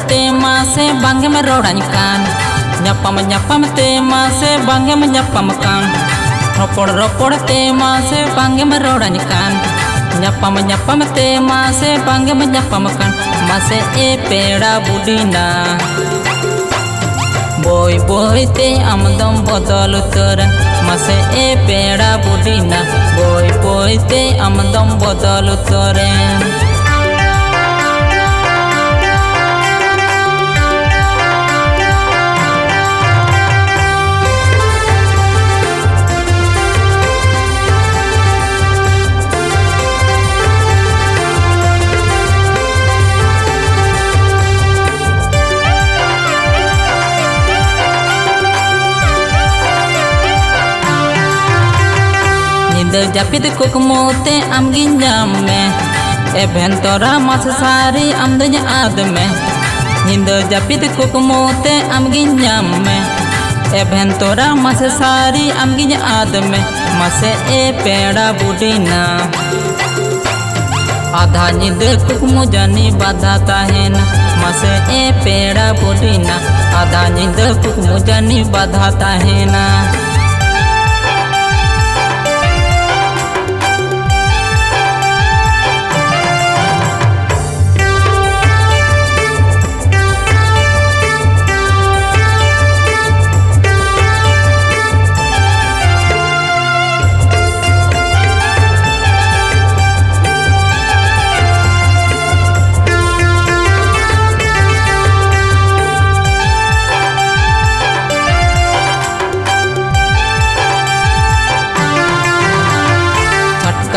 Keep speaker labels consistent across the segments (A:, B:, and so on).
A: te mase bangge merodan kan nyapam te mase bangge menyapam kan ropor te mase bangge merodan kan nyapam te mase bangge menyapam kan mase e peda budina boy te amdam bodol utoran mase e peda budina boy te amdam bodol utoran japit kukmote am ginjame ebentora mas sari am danya adme nindo japit kukmote am ginjame ebentora mas sari am ginya adme mase e peda budina आधा नींद कुकमो जानी बाधा ताहेन मसे ए पेड़ा बुडीना आधा नींद कुकमो जानी बाधा ताहेना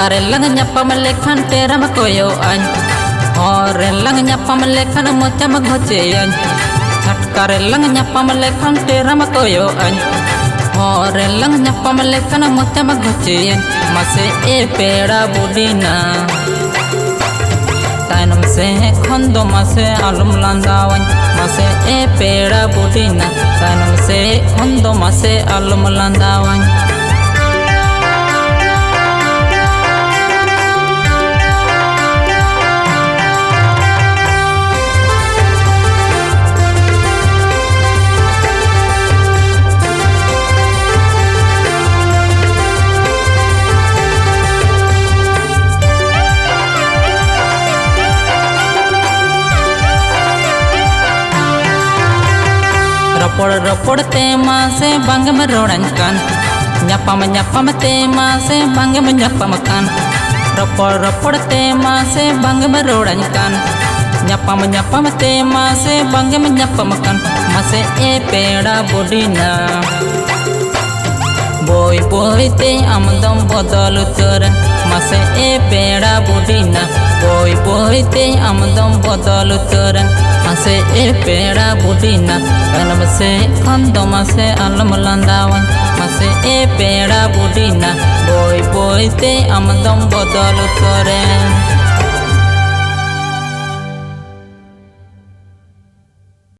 A: Karelang nyapam lekhan teram koyo an orelang nyapam lekhan mocam gocean karelang nyapam lekhan teram koyo an orelang nyapam lekhan mocam gocean mase e peda budina tanam se khondo mase alum landawan mase e peda budina tanam se khondo mase alum landawan ropor te mase bangge merodan kan nyapam te mase bangge menyapam kan ropor te mase bangge merodan kan nyapam te mase bangge menyapam kan mase e peda budina boy te amdam bodol utoran mase e peda budina boy te amdam bodol utoran mase e peda budina kanam se khando mase alam landawan mase e peda budina boy te amdam bodol utoran